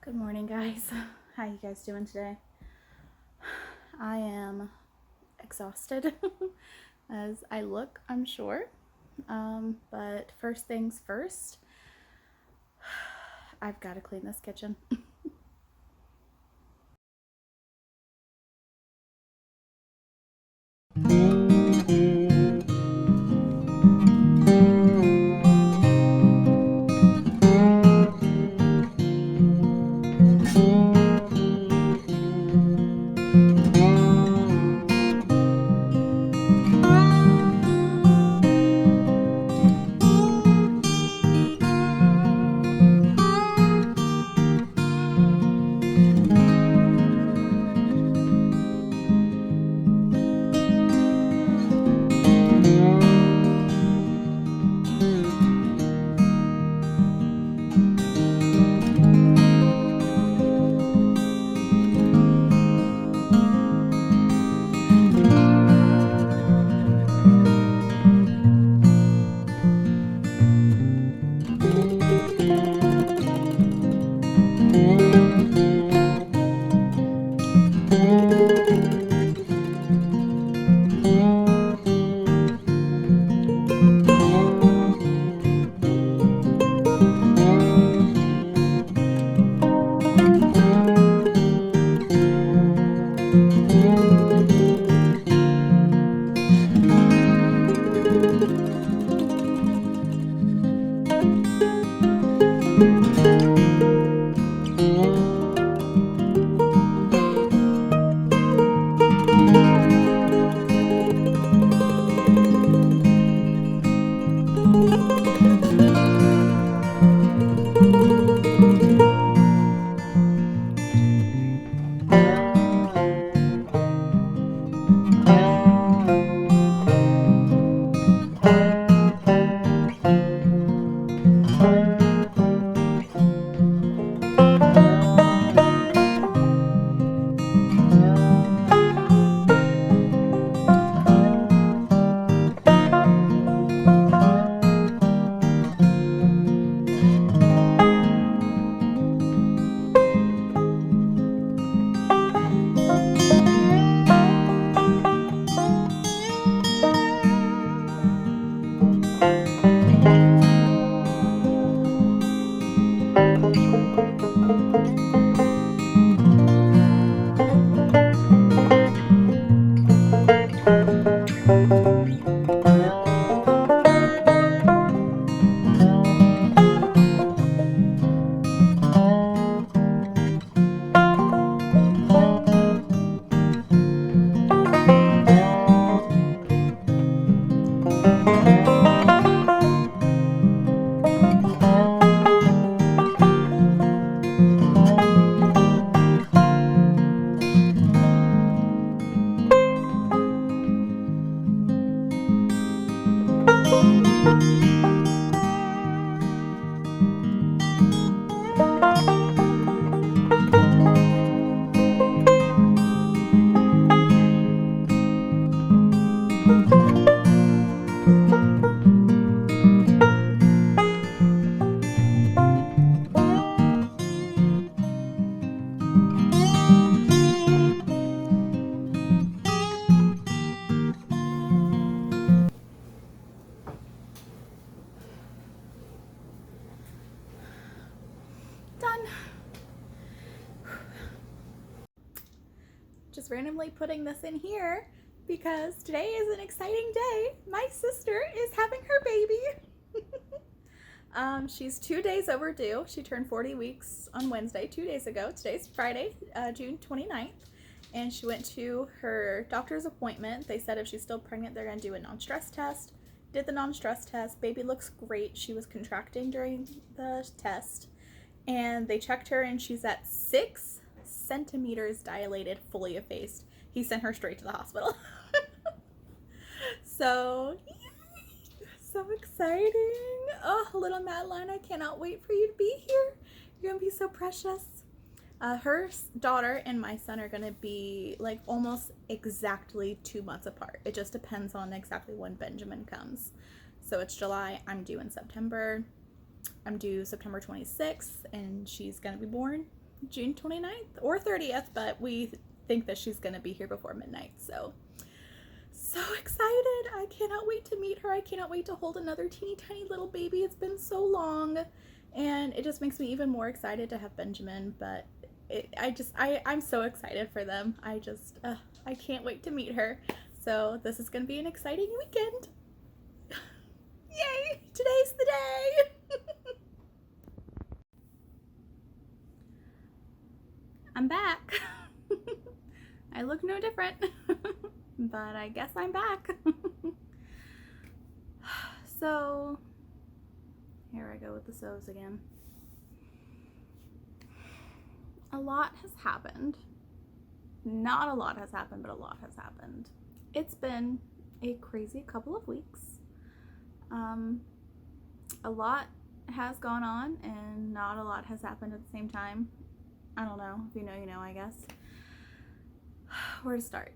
Good morning, guys. How you guys doing today? I am exhausted as I look, I'm sure. But first things first, I've got to clean this kitchen. Done. Just randomly putting this in here because today is an exciting day. My sister is having her baby. She's 2 days overdue. She turned 40 weeks on Wednesday, 2 days ago. Today's Friday, June 29th. And she went to her doctor's appointment. They said if she's still pregnant, they're going to do a non-stress test. Did the non-stress test. Baby looks great. She was contracting during the test. And they checked her and she's at 6 centimeters dilated, fully effaced. He sent her straight to the hospital. So, yay! So exciting. Oh, little Madeline, I cannot wait for you to be here. You're going to be so precious. Her daughter and my son are going to be like almost exactly 2 months apart. It just depends on exactly when Benjamin comes. So it's July. I'm due in September. I'm due September 26th, and she's going to be born June 29th or 30th, but we think that she's going to be here before midnight. So excited. I cannot wait to meet her. I cannot wait to hold another teeny tiny little baby. It's been so long, and it just makes me even more excited to have Benjamin. But I'm so excited for them. I can't wait to meet her. So this is going to be an exciting weekend. Yay! Today's the day! I'm back. I look no different, but I guess I'm back. So, here I go with the sews again. A lot has happened. Not a lot has happened, but a lot has happened. It's been a crazy couple of weeks. A lot has gone on and not a lot has happened at the same time. I don't know. If you know, you know, I guess. Where to start?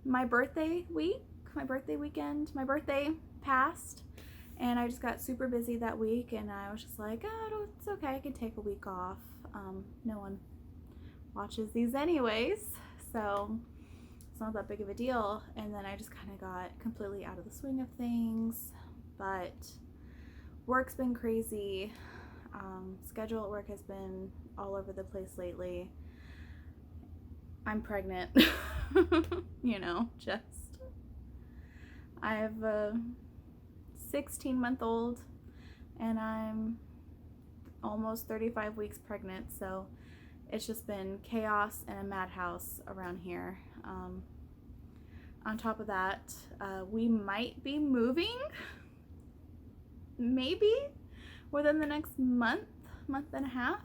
My birthday weekend, my birthday passed, and I just got super busy that week, and I was just like, oh, it's okay, I can take a week off. No one watches these anyways, so it's not that big of a deal. And then I just kind of got completely out of the swing of things, but work's been crazy. Schedule at work has been all over the place lately. I'm pregnant. You know, I have a 16-month-old and I'm almost 35 weeks pregnant, so it's just been chaos and a madhouse around here. On top of that, we might be moving, maybe within the next month and a half.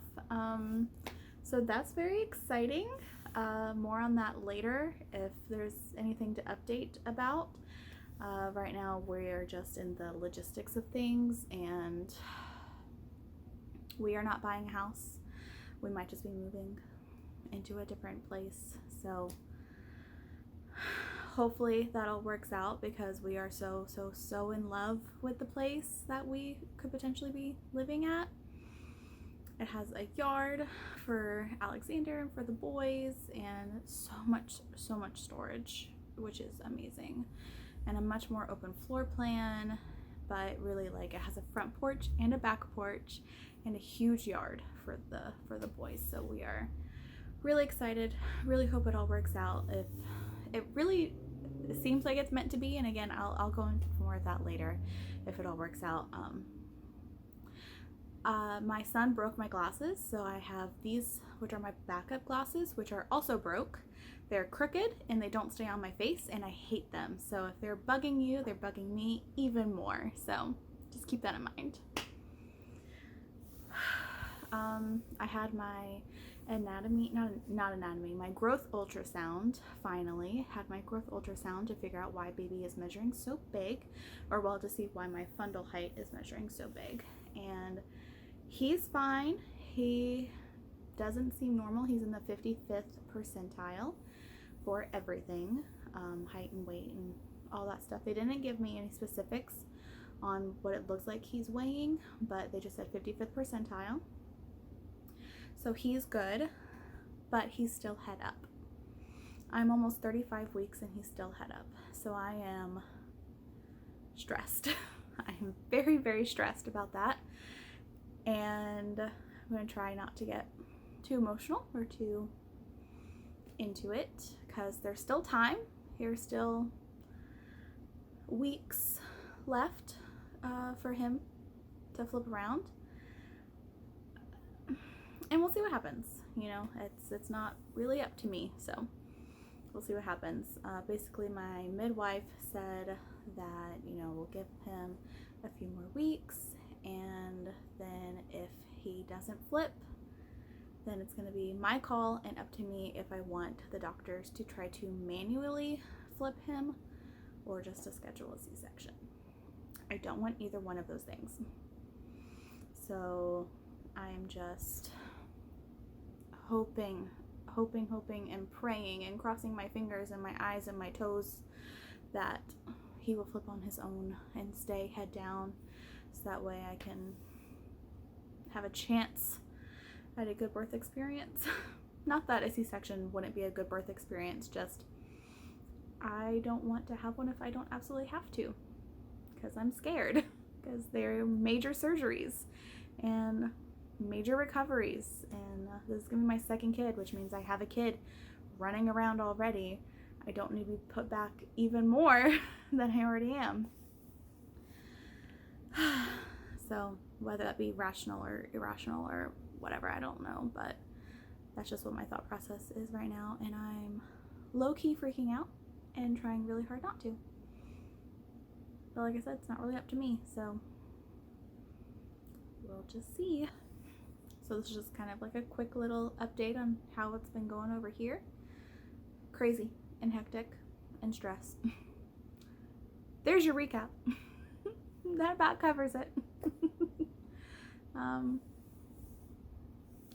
So that's very exciting. More on that later if there's anything to update about. Right now we're just in the logistics of things, and we are not buying a house. We might just be moving into a different place. So hopefully that all works out, because we are so in love with the place that we could potentially be living at. It has a yard for Alexander and for the boys, and so much storage, which is amazing, and a much more open floor plan. But really, like, it has a front porch and a back porch and a huge yard for the boys. So we are really excited. Really hope it all works out. If it really seems like it's meant to be, and again, I'll go into more of that later if it all works out. My son broke my glasses, so I have these, which are my backup glasses, which are also broke. They're crooked and they don't stay on my face, and I hate them. So if they're bugging you, they're bugging me even more. So just keep that in mind. I had my my growth ultrasound. Finally had my growth ultrasound to figure out why baby is measuring so big, or well, to see why my fundal height is measuring so big. And he's fine. He doesn't seem normal. He's in the 55th percentile for everything, height and weight and all that stuff. They didn't give me any specifics on what it looks like he's weighing, but they just said 55th percentile. So he's good, but he's still head up. I'm almost 35 weeks and he's still head up. So I am stressed. I'm very stressed about that. And I'm going to try not to get too emotional or too into it, because there's still time. There's still weeks left for him to flip around. And we'll see what happens. You know, it's not really up to me, so we'll see what happens. Basically, my midwife said that, you know, we'll give him a few more weeks, and then if he doesn't flip, then it's going to be my call and up to me if I want the doctors to try to manually flip him or just to schedule a C-section. I don't want either one of those things. So I'm just hoping and praying and crossing my fingers and my eyes and my toes that he will flip on his own and stay head down, so that way I can have a chance had a good birth experience. Not that a C-section wouldn't be a good birth experience, just I don't want to have one if I don't absolutely have to, because I'm scared, because they're major surgeries and major recoveries, and this is gonna be my second kid, which means I have a kid running around already. I don't need to be put back even more than I already am. So whether that be rational or irrational or whatever, I don't know, but that's just what my thought process is right now, and I'm low-key freaking out and trying really hard not to. But like I said, it's not really up to me, so we'll just see. So this is just kind of like a quick little update on how it's been going over here. Crazy and hectic and stress. There's your recap. That about covers it.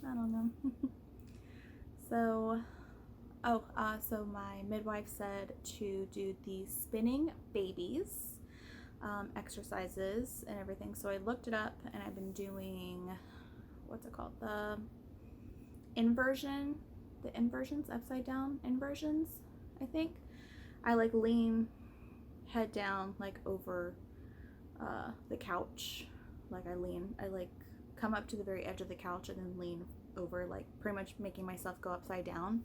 I don't know. So my midwife said to do the spinning babies exercises and everything. So I looked it up, and I've been doing, what's it called? The inversions, upside down inversions, I think. I like lean head down, like over the couch. Like I like come up to the very edge of the couch and then lean over, like pretty much making myself go upside down.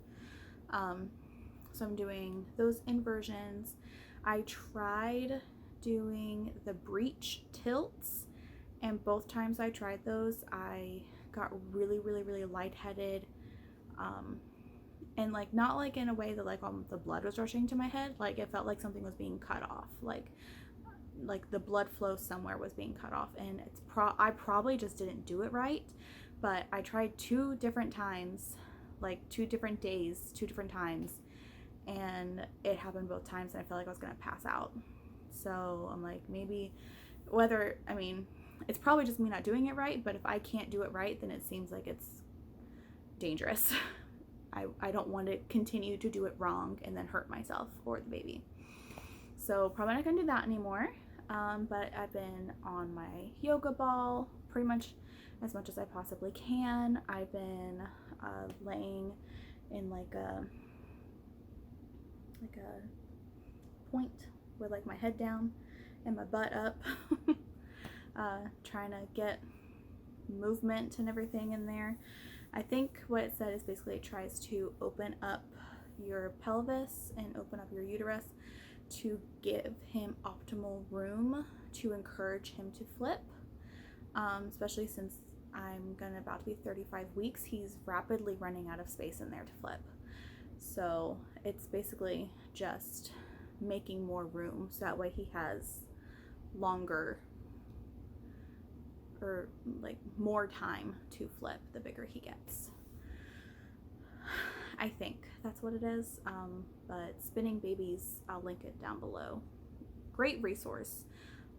So I'm doing those inversions. I tried doing the breech tilts, and both times I tried those, I got really, really, really lightheaded, and like not like in a way that like the blood was rushing to my head. Like it felt like something was being cut off, like the blood flow somewhere was being cut off, and I probably just didn't do it right. But I tried 2 different times, like 2 different days, 2 different times, and it happened both times, and I felt like I was gonna pass out. So I'm like, maybe it's probably just me not doing it right, but if I can't do it right, then it seems like it's dangerous. I don't want to continue to do it wrong and then hurt myself or the baby. So probably not gonna do that anymore. But I've been on my yoga ball pretty much as I possibly can. I've been laying in like a point with like my head down and my butt up, trying to get movement and everything in there. I think what it said is basically it tries to open up your pelvis and open up your uterus to give him optimal room to encourage him to flip, especially since I'm about to be 35 weeks. He's rapidly running out of space in there to flip. So it's basically just making more room so that way he has longer or like more time to flip the bigger he gets. I think that's what it is. But Spinning Babies, I'll link it down below. Great resource.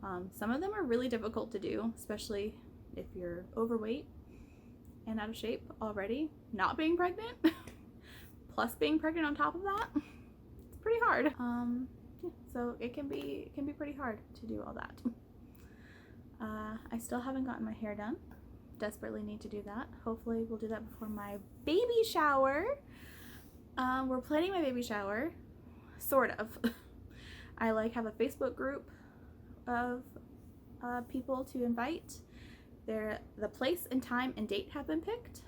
Some of them are really difficult to do, especially if you're overweight and out of shape already, not being pregnant, plus being pregnant on top of that. It's pretty hard. Yeah, so it can be pretty hard to do all that. I still haven't gotten my hair done. Desperately need to do that. Hopefully we'll do that before my baby shower. We're planning my baby shower, sort of. I have a Facebook group of people to invite. The place and time and date have been picked,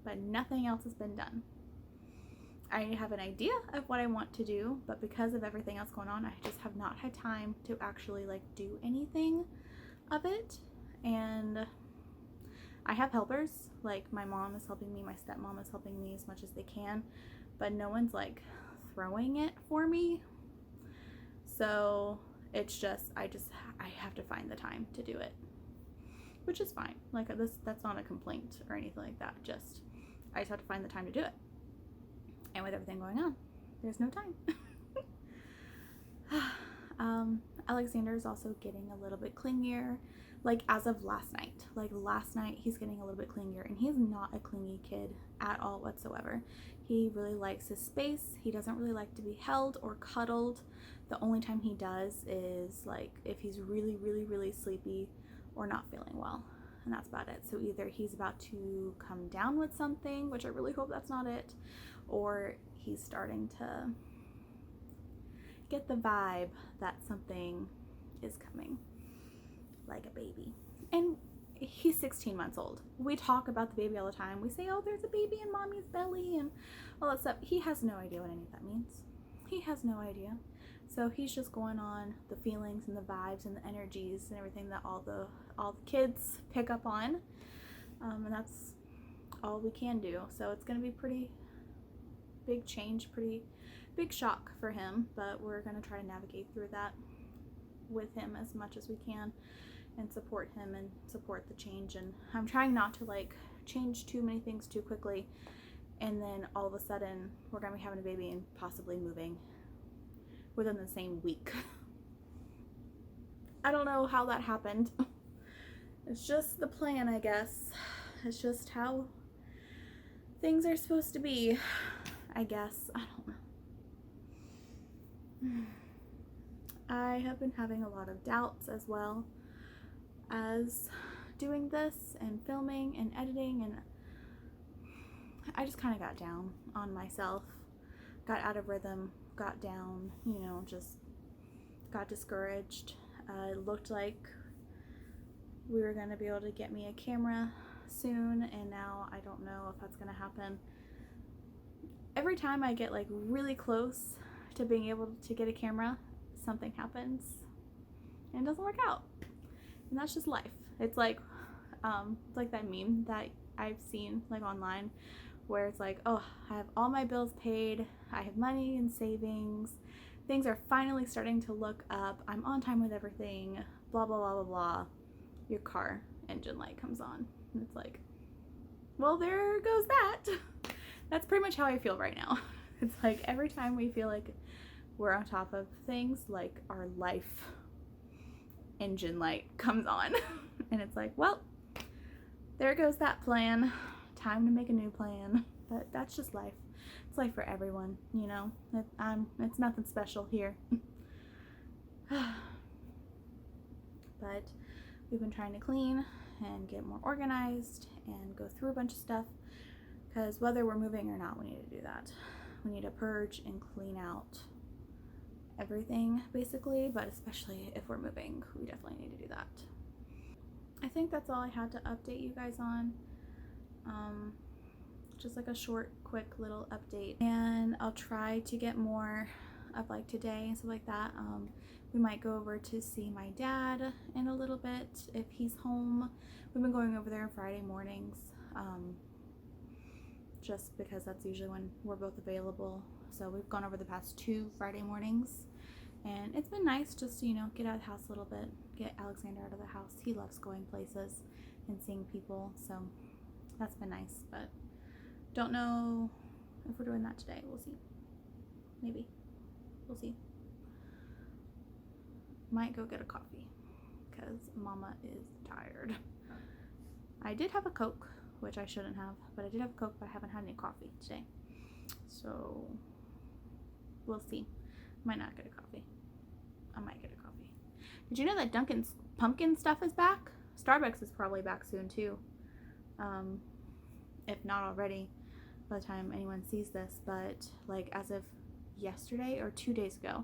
but nothing else has been done. I have an idea of what I want to do, but because of everything else going on, I just have not had time to actually do anything of it. And I have helpers, like my mom is helping me, my stepmom is helping me as much as they can, but no one's throwing it for me. So it's just I have to find the time to do it, which is fine. That's not a complaint or anything like that. I just have to find the time to do it. And with everything going on, there's no time. Alexander is also getting a little bit clingier, as of last night. Last night he's getting a little bit clingier, and he's not a clingy kid at all whatsoever. He really likes his space. He doesn't really like to be held or cuddled. The only time he does is if he's really, really, really sleepy or not feeling well. and that's about it. So either he's about to come down with something, which I really hope that's not it, or he's starting to get the vibe that something is coming, like a baby. And he's 16 months old. We talk about the baby all the time. We say, oh, there's a baby in mommy's belly and all that stuff. He has no idea what any of that means. He has no idea. So he's just going on the feelings and the vibes and the energies and everything that all the kids pick up on. And that's all we can do. So it's going to be pretty big change, pretty big shock for him, but we're going to try to navigate through that with him as much as we can and support him and support the change. And I'm trying not to like change too many things too quickly, and then all of a sudden we're going to be having a baby and possibly moving within the same week. I don't know how that happened. It's just the plan, I guess. It's just how things are supposed to be, I guess. I don't know. I have been having a lot of doubts as well as doing this and filming and editing, and I just kind of got down on myself, got out of rhythm, got down, you know, just got discouraged. It looked like we were going to be able to get me a camera soon, and now I don't know if that's going to happen. Every time I get like really close to being able to get a camera, something happens and it doesn't work out. And that's just life. It's like that meme that I've seen like online where it's like, oh, I have all my bills paid, I have money in savings, things are finally starting to look up, I'm on time with everything, blah blah blah blah blah. Your car engine light comes on and it's like, well, there goes that. That's pretty much how I feel right now. It's like every time we feel like we're on top of things, like our life engine light comes on and it's like, well, there goes that plan, time to make a new plan. But that's just life. It's life for everyone, you know. It's nothing special here. But we've been trying to clean and get more organized and go through a bunch of stuff, because whether we're moving or not, we need to do that. We need to purge and clean out everything basically, but especially if we're moving, we definitely need to do that. I think that's all I had to update you guys on. Just like a short, quick little update, and I'll try to get more of like today and stuff like that. We might go over to see my dad in a little bit if he's home. We've been going over there Friday mornings, just because that's usually when we're both available. So we've gone over the past 2 Friday mornings, and it's been nice just to, you know, get out of the house a little bit, get Alexander out of the house. He loves going places and seeing people, so that's been nice. But don't know if we're doing that today. We'll see. Maybe. We'll see. Might go get a coffee because Mama is tired. I did have a Coke, which I shouldn't have, but I did have a Coke, but I haven't had any coffee today. So we'll see. Might not get a coffee. I might get a coffee. Did you know that Dunkin's pumpkin stuff is back? Starbucks is probably back soon too. If not already by the time anyone sees this, but like as of yesterday or 2 days ago,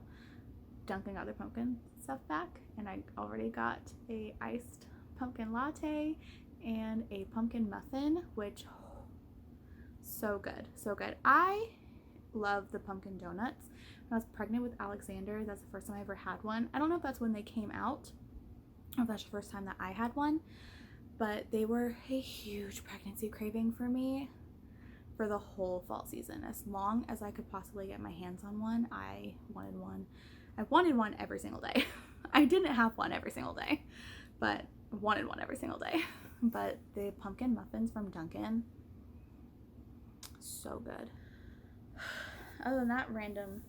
Dunkin' got their pumpkin stuff back, and I already got a iced pumpkin latte and a pumpkin muffin, which so good, so good. I love the pumpkin donuts. When I was pregnant with Alexander, that's the first time I ever had one. I don't know if that's when they came out or if that's the first time that I had one, but they were a huge pregnancy craving for me for the whole fall season. As long as I could possibly get my hands on one, I wanted one. I wanted one every single day. I didn't have one every single day, but I wanted one every single day. But the pumpkin muffins from Dunkin', so good. Other than that random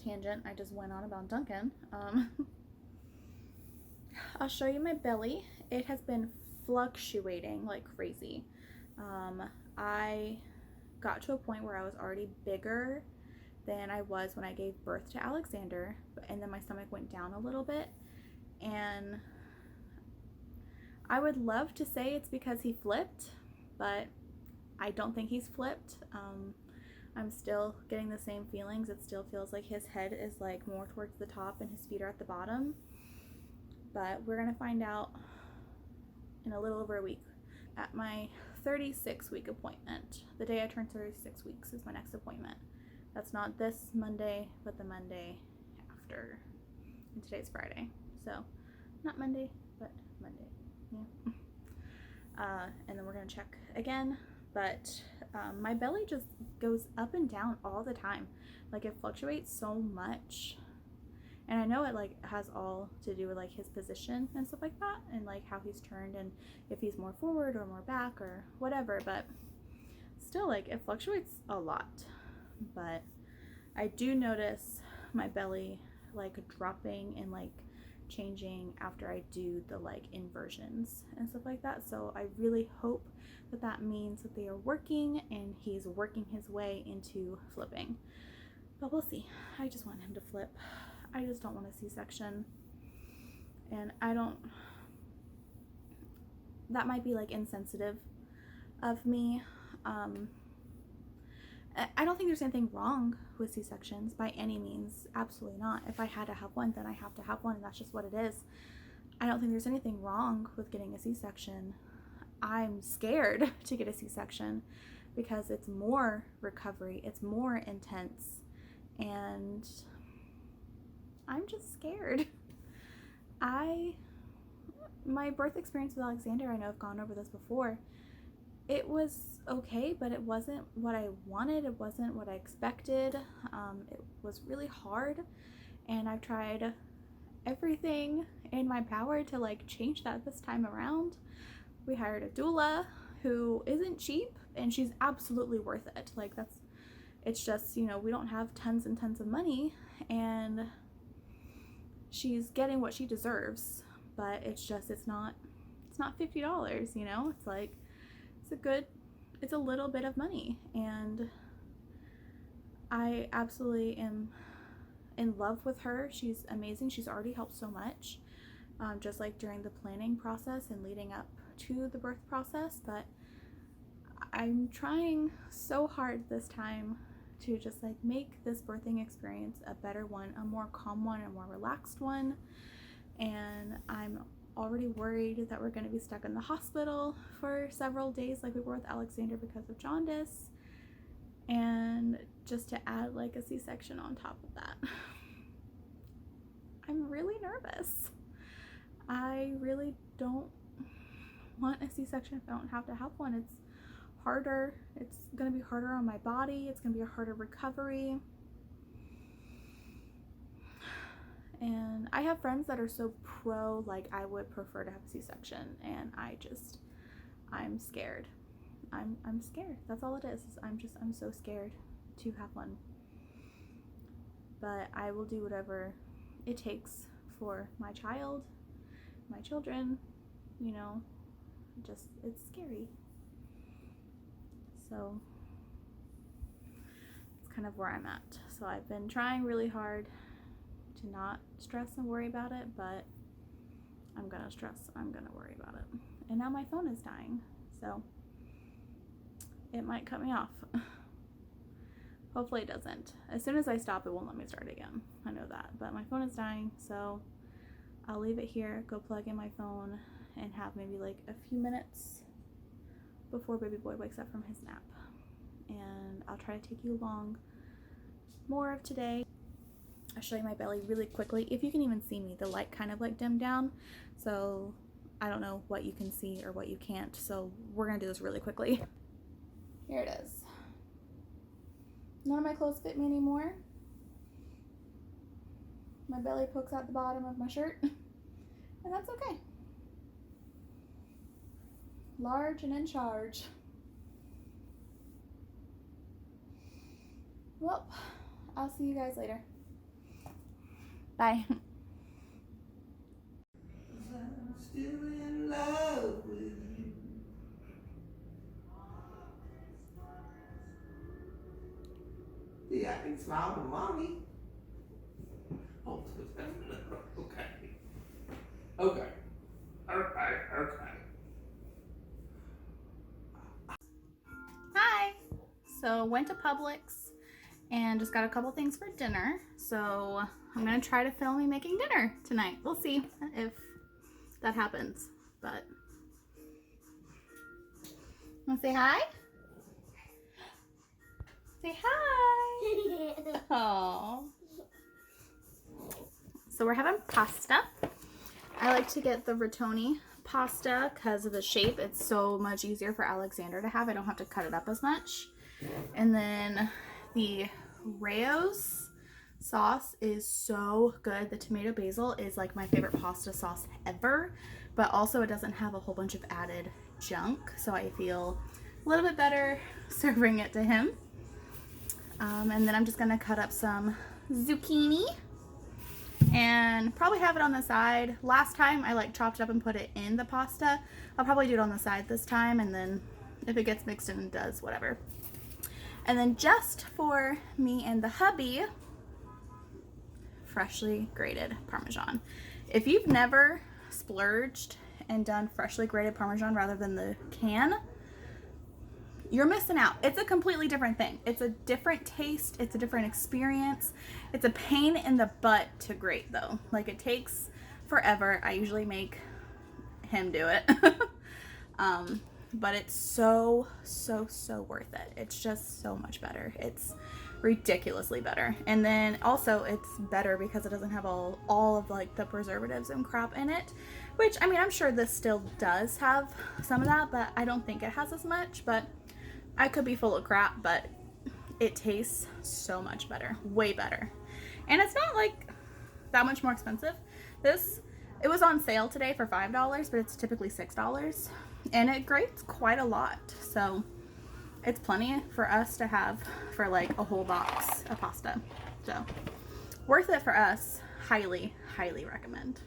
tangent I just went on about Dunkin', I'll show you my belly. It has been fluctuating like crazy. I got to a point where I was already bigger than I was when I gave birth to Alexander, and then my stomach went down a little bit, and I would love to say it's because he flipped, but I don't think he's flipped. I'm still getting the same feelings. It still feels like his head is like more towards the top and his feet are at the bottom. But we're gonna find out in a little over a week. At my 36-week appointment, the day I turn 36 weeks is my next appointment. That's not this Monday, but the Monday after. And today's Friday, so not Monday, but Monday. Yeah. And then we're gonna check again. But my belly just goes up and down all the time. Like, it fluctuates so much. And I know it like has all to do with like his position and stuff like that, and like how he's turned and if he's more forward or more back or whatever, but still, like, it fluctuates a lot. But I do notice my belly like dropping and like changing after I do the like inversions and stuff like that. So I really hope that that means that they are working and he's working his way into flipping. But we'll see. I just want him to flip. I just don't want a C-section. And that might be like insensitive of me. I don't think there's anything wrong with C-sections by any means. Absolutely not. If I had to have one, then I have to have one, and that's just what it is. I don't think there's anything wrong with getting a C-section. I'm scared to get a C-section because it's more recovery, it's more intense, and I'm just scared. My birth experience with Alexander, I know I've gone over this before, it was okay, but it wasn't what I wanted. It wasn't what I expected. It was really hard, and I've tried everything in my power to like change that this time around. We hired a doula who isn't cheap, and she's absolutely worth it. Like, it's just, you know, we don't have tons and tons of money, and she's getting what she deserves, but it's not $50, you know. It's like, it's a little bit of money, and I absolutely am in love with her. She's amazing. She's already helped so much, just like during the planning process and leading up to the birth process. But I'm trying so hard this time to just like make this birthing experience a better one, a more calm one, a more relaxed one. And I'm already worried that we're going to be stuck in the hospital for several days like we were with Alexander because of jaundice, and just to add like a C-section on top of that. I'm really nervous. I really don't want a C-section if I don't have to have one. It's harder. It's going to be harder on my body. It's going to be a harder recovery. And I have friends that are so pro, like, I would prefer to have a C-section, and I'm scared. I'm scared. That's all it is. I'm so scared to have one. But I will do whatever it takes for my child, my children, you know. Just, it's scary. So it's kind of where I'm at. So I've been trying really hard to not stress and worry about it, but I'm gonna stress, I'm gonna worry about it. And now my phone is dying, so it might cut me off. Hopefully it doesn't. As soon as I stop, it won't let me start again. I know that, but my phone is dying, so I'll leave it here, go plug in my phone, and have maybe like a few minutes before baby boy wakes up from his nap. And I'll try to take you along more of today. I'll show you my belly really quickly. If you can even see me, the light kind of like dimmed down, so I don't know what you can see or what you can't, so we're gonna do this really quickly. Here it is. None of my clothes fit me anymore. My belly pokes out the bottom of my shirt, and that's okay. Large and in charge. Well, I'll see you guys later. Bye. I'm still in love with you. Yeah, I can smile to mommy. Oh, okay. Okay. Okay. So went to Publix and just got a couple things for dinner. So I'm gonna try to film me making dinner tonight. We'll see if that happens. But wanna say hi? Say hi. Oh. So we're having pasta. I like to get the Rigatoni pasta because of the shape. It's so much easier for Alexander to have. I don't have to cut it up as much. And then the Rao's sauce is so good. The tomato basil is like my favorite pasta sauce ever, but also it doesn't have a whole bunch of added junk, so I feel a little bit better serving it to him. And then I'm just gonna cut up some zucchini and probably have it on the side. Last time I like chopped it up and put it in the pasta. I'll probably do it on the side this time, and then if it gets mixed in, it does, whatever. And then just for me and the hubby, freshly grated Parmesan. If you've never splurged and done freshly grated Parmesan rather than the can, you're missing out. It's a completely different thing. It's a different taste. It's a different experience. It's a pain in the butt to grate though. Like, it takes forever. I usually make him do it. But it's so worth it. It's just so much better. It's ridiculously better. And then also it's better because it doesn't have all of like the preservatives and crap in it, which, I mean, I'm sure this still does have some of that, but I don't think it has as much. But I could be full of crap, but it tastes so much better, way better. And it's not like that much more expensive. It was on sale today for $5, but it's typically $6, and it grates quite a lot. So it's plenty for us to have for like a whole box of pasta. So worth it for us. Highly recommend.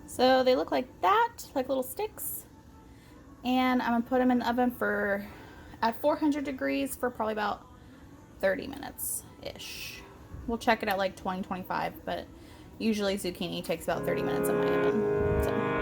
So they look like that, like little sticks. And I'm gonna put them in the oven at 400 degrees for probably about 30 minutes-ish. We'll check it at like 20-25, but usually zucchini takes about 30 minutes in my oven. So